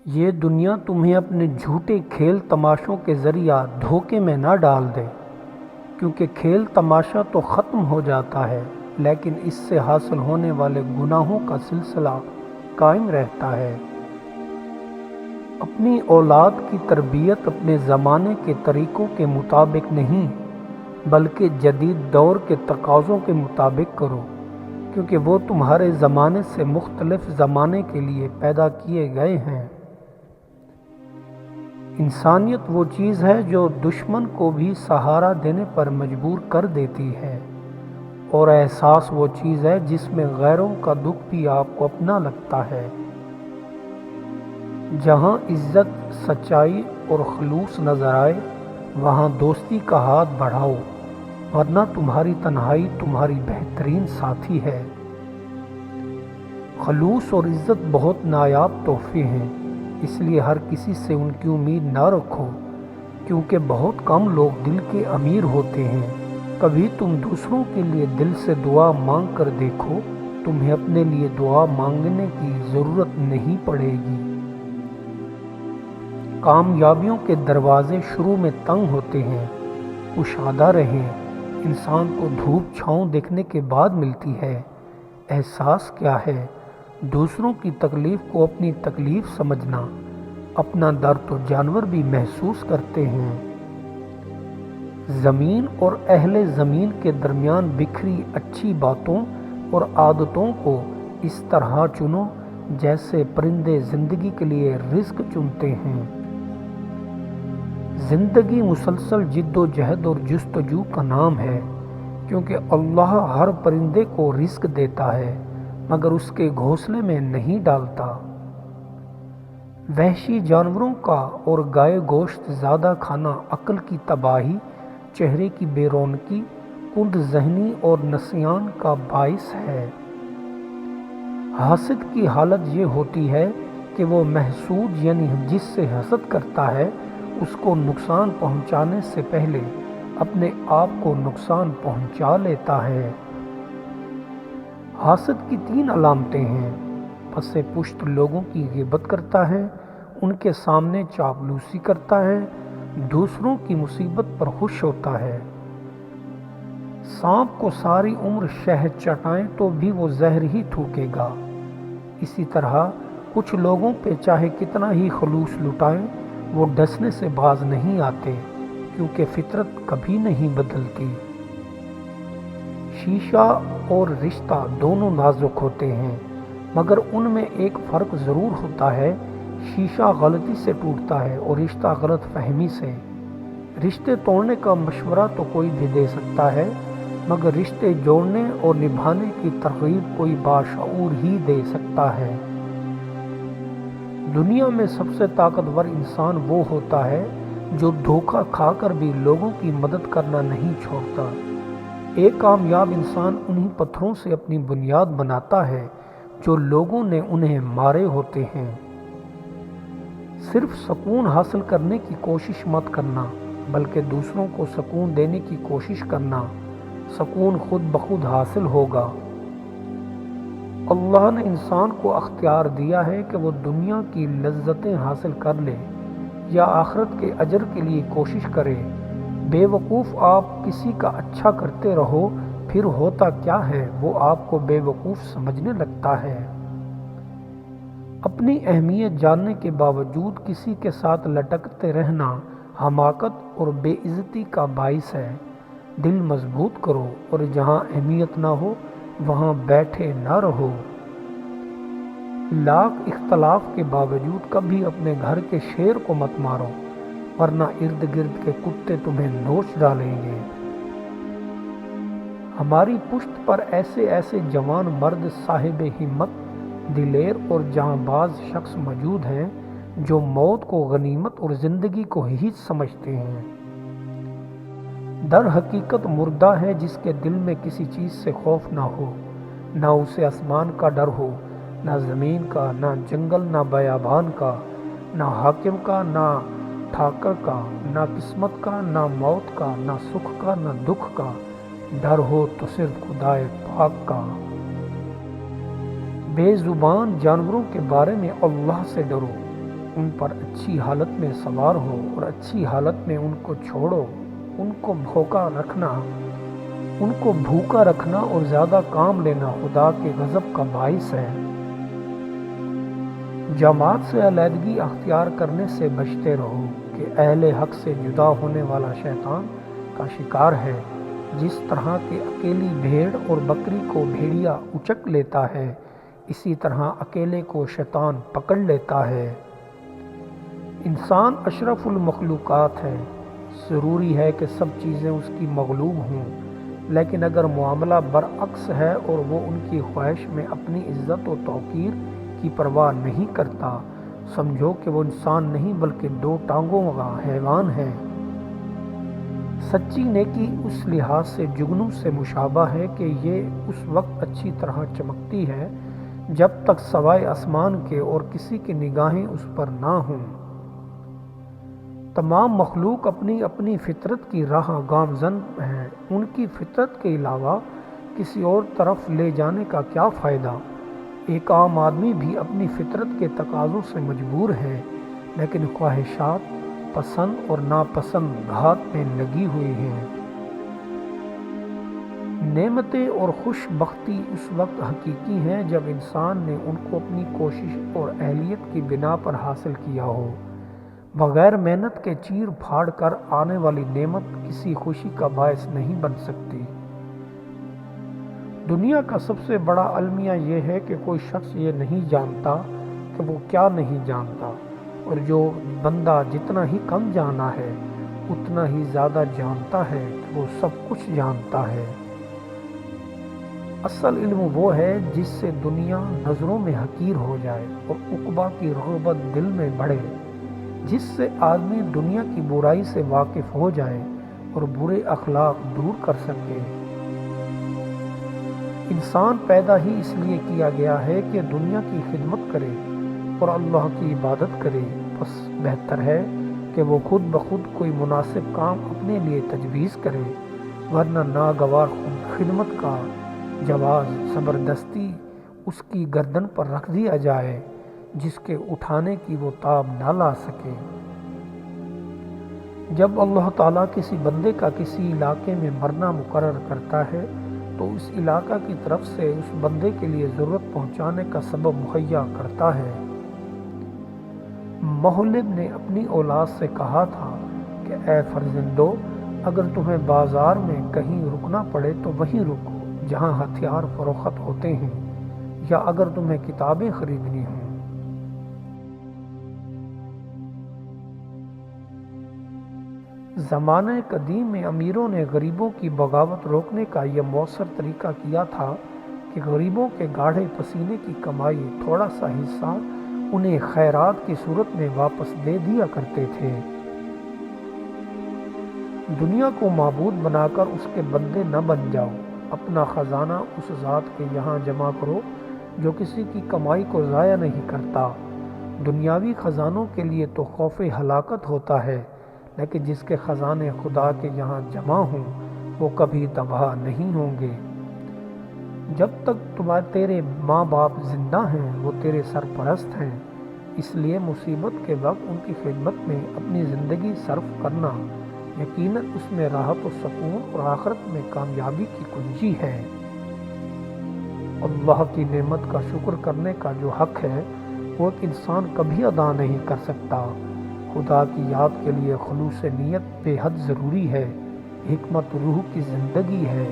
یہ دنیا تمہیں اپنے جھوٹے کھیل تماشوں کے ذریعہ دھوکے میں نہ ڈال دے، کیونکہ کھیل تماشا تو ختم ہو جاتا ہے لیکن اس سے حاصل ہونے والے گناہوں کا سلسلہ قائم رہتا ہے۔ اپنی اولاد کی تربیت اپنے زمانے کے طریقوں کے مطابق نہیں بلکہ جدید دور کے تقاضوں کے مطابق کرو، کیونکہ وہ تمہارے زمانے سے مختلف زمانے کے لیے پیدا کیے گئے ہیں۔ انسانیت وہ چیز ہے جو دشمن کو بھی سہارا دینے پر مجبور کر دیتی ہے، اور احساس وہ چیز ہے جس میں غیروں کا دکھ بھی آپ کو اپنا لگتا ہے۔ جہاں عزت، سچائی اور خلوص نظر آئے وہاں دوستی کا ہاتھ بڑھاؤ، ورنہ تمہاری تنہائی تمہاری بہترین ساتھی ہے۔ خلوص اور عزت بہت نایاب تحفے ہیں، اس لیے ہر کسی سے ان کی امید نہ رکھو، کیونکہ بہت کم لوگ دل کے امیر ہوتے ہیں۔ کبھی تم دوسروں کے لیے دل سے دعا مانگ کر دیکھو، تمہیں اپنے لیے دعا مانگنے کی ضرورت نہیں پڑے گی۔ کامیابیوں کے دروازے شروع میں تنگ ہوتے ہیں، کشادہ رہیں۔ انسان کو دھوپ چھاؤں دیکھنے کے بعد ملتی ہے۔ احساس کیا ہے؟ دوسروں کی تکلیف کو اپنی تکلیف سمجھنا۔ اپنا درد تو جانور بھی محسوس کرتے ہیں۔ زمین اور اہل زمین کے درمیان بکھری اچھی باتوں اور عادتوں کو اس طرح چنو جیسے پرندے زندگی کے لیے رزق چنتے ہیں۔ زندگی مسلسل جد و جہد اور جستجو کا نام ہے، کیونکہ اللہ ہر پرندے کو رزق دیتا ہے مگر اس کے گھونسلے میں نہیں ڈالتا۔ وحشی جانوروں کا اور گائے گوشت زیادہ کھانا عقل کی تباہی، چہرے کی بے رونقی، کند ذہنی اور نسیان کا باعث ہے۔ حاسد کی حالت یہ ہوتی ہے کہ وہ محسود یعنی جس سے حسد کرتا ہے اس کو نقصان پہنچانے سے پہلے اپنے آپ کو نقصان پہنچا لیتا ہے۔ حاسد کی 3 علامتیں ہیں۔ پس پشت لوگوں کی غیبت کرتا ہے، ان کے سامنے چاپلوسی کرتا ہے، دوسروں کی مصیبت پر خوش ہوتا ہے۔ سانپ کو ساری عمر شہد چٹائیں تو بھی وہ زہر ہی تھوکے گا۔ اسی طرح کچھ لوگوں پہ چاہے کتنا ہی خلوص لٹائیں وہ ڈسنے سے باز نہیں آتے، کیونکہ فطرت کبھی نہیں بدلتی۔ شیشہ اور رشتہ دونوں نازک ہوتے ہیں، مگر ان میں ایک فرق ضرور ہوتا ہے۔ شیشہ غلطی سے ٹوٹتا ہے اور رشتہ غلط فہمی سے۔ رشتے توڑنے کا مشورہ تو کوئی بھی دے سکتا ہے، مگر رشتے جوڑنے اور نبھانے کی ترغیب کوئی باشعور ہی دے سکتا ہے۔ دنیا میں سب سے طاقتور انسان وہ ہوتا ہے جو دھوکہ کھا کر بھی لوگوں کی مدد کرنا نہیں چھوڑتا۔ ایک کامیاب انسان انہی پتھروں سے اپنی بنیاد بناتا ہے جو لوگوں نے انہیں مارے ہوتے ہیں۔ صرف سکون حاصل کرنے کی کوشش مت کرنا، بلکہ دوسروں کو سکون دینے کی کوشش کرنا۔ سکون خود بخود حاصل ہوگا۔ اللہ نے انسان کو اختیار دیا ہے کہ وہ دنیا کی لذتیں حاصل کر لے یا آخرت کے اجر کے لیے کوشش کرے۔ بے وقوف آپ کسی کا اچھا کرتے رہو، پھر ہوتا کیا ہے وہ آپ کو بے وقوف سمجھنے لگتا ہے۔ اپنی اہمیت جاننے کے باوجود کسی کے ساتھ لٹکتے رہنا حماقت اور بے عزتی کا باعث ہے۔ دل مضبوط کرو اور جہاں اہمیت نہ ہو وہاں بیٹھے نہ رہو۔ لاکھ اختلاف کے باوجود کبھی اپنے گھر کے شیر کو مت مارو، ورنہ ارد گرد کے کتے تمہیں نوچ ڈالیں گے۔ ہماری پشت پر ایسے ایسے جوان مرد صاحب ہمت، دلیر اور جاں باز شخص موجود ہیں جو موت کو غنیمت اور زندگی کو ہیچ سمجھتے ہیں۔ در حقیقت مردہ ہے جس کے دل میں کسی چیز سے خوف نہ ہو، نہ اسے آسمان کا ڈر ہو، نہ زمین کا، نہ جنگل، نہ بیابان کا، نہ حاکم کا، نہ ٹھاکر کا، نہ قسمت کا، نہ موت کا، نہ سکھ کا، نہ دکھ کا۔ ڈر ہو تو صرف خدائے پاک کا۔ بے زبان جانوروں کے بارے میں اللہ سے ڈرو، ان پر اچھی حالت میں سوار ہو اور اچھی حالت میں ان کو چھوڑو۔ ان کو بھوکا رکھنا اور زیادہ کام لینا خدا کے غضب کا باعث ہے۔ جماعت سے علیحدگی اختیار کرنے سے بچتے رہو کہ اہل حق سے جدا ہونے والا شیطان کا شکار ہے۔ جس طرح کہ اکیلی بھیڑ اور بکری کو بھیڑیا اچک لیتا ہے، اسی طرح اکیلے کو شیطان پکڑ لیتا ہے۔ انسان اشرف المخلوقات ہے، ضروری ہے کہ سب چیزیں اس کی مغلوب ہوں، لیکن اگر معاملہ برعکس ہے اور وہ ان کی خواہش میں اپنی عزت و توقیر کی پرواہ نہیں کرتا، سمجھو کہ وہ انسان نہیں بلکہ دو ٹانگوں کا حیوان ہے۔ سچی نیکی اس لحاظ سے جگنو سے مشابہ ہے کہ یہ اس وقت اچھی طرح چمکتی ہے جب تک سوائے آسمان کے اور کسی کی نگاہیں اس پر نہ ہوں۔ تمام مخلوق اپنی اپنی فطرت کی راہ گامزن ہیں، ان کی فطرت کے علاوہ کسی اور طرف لے جانے کا کیا فائدہ؟ ایک عام آدمی بھی اپنی فطرت کے تقاضوں سے مجبور ہے، لیکن خواہشات پسند اور ناپسند گھات میں لگی ہوئی ہیں۔ نعمتیں اور خوش بختی اس وقت حقیقی ہیں جب انسان نے ان کو اپنی کوشش اور اہلیت کی بنا پر حاصل کیا ہو۔ بغیر محنت کے چیر پھاڑ کر آنے والی نعمت کسی خوشی کا باعث نہیں بن سکتی۔ دنیا کا سب سے بڑا المیہ یہ ہے کہ کوئی شخص یہ نہیں جانتا کہ وہ کیا نہیں جانتا، اور جو بندہ جتنا ہی کم جانا ہے اتنا ہی زیادہ جانتا ہے کہ وہ سب کچھ جانتا ہے۔ اصل علم وہ ہے جس سے دنیا نظروں میں حقیر ہو جائے اور عقبیٰ کی رغبت دل میں بڑھے، جس سے آدمی دنیا کی برائی سے واقف ہو جائے اور برے اخلاق دور کر سکے۔ انسان پیدا ہی اس لیے کیا گیا ہے کہ دنیا کی خدمت کرے اور اللہ کی عبادت کرے، بس بہتر ہے کہ وہ خود بخود کوئی مناسب کام اپنے لیے تجویز کرے، ورنہ ناگوار خدمت کا جواز زبردستی اس کی گردن پر رکھ دیا جائے جس کے اٹھانے کی وہ تاب نہ لا سکے۔ جب اللہ تعالیٰ کسی بندے کا کسی علاقے میں مرنا مقرر کرتا ہے تو اس علاقہ کی طرف سے اس بندے کے لیے ضرورت پہنچانے کا سبب مہیا کرتا ہے۔ مہلب نے اپنی اولاد سے کہا تھا کہ اے فرزندو، اگر تمہیں بازار میں کہیں رکنا پڑے تو وہیں رکو جہاں ہتھیار فروخت ہوتے ہیں، یا اگر تمہیں کتابیں خریدنی ہوں۔ زمانہ قدیم میں امیروں نے غریبوں کی بغاوت روکنے کا یہ مؤثر طریقہ کیا تھا کہ غریبوں کے گاڑھے پسینے کی کمائی تھوڑا سا حصہ انہیں خیرات کی صورت میں واپس دے دیا کرتے تھے۔ دنیا کو معبود بنا کر اس کے بندے نہ بن جاؤ، اپنا خزانہ اس ذات کے یہاں جمع کرو جو کسی کی کمائی کو ضائع نہیں کرتا۔ دنیاوی خزانوں کے لیے تو خوف ہلاکت ہوتا ہے، لیکن جس کے خزانے خدا کے یہاں جمع ہوں وہ کبھی تباہ نہیں ہوں گے۔ جب تک تیرے ماں باپ زندہ ہیں وہ تیرے سرپرست ہیں، اس لیے مصیبت کے وقت ان کی خدمت میں اپنی زندگی صرف کرنا یقیناً اس میں راحت و سکون اور آخرت میں کامیابی کی کنجی ہے۔ اللہ کی نعمت کا شکر کرنے کا جو حق ہے وہ ایک انسان کبھی ادا نہیں کر سکتا۔ خدا کی یاد کے لیے خلوص نیت بے حد ضروری ہے، حکمت روح کی زندگی ہے۔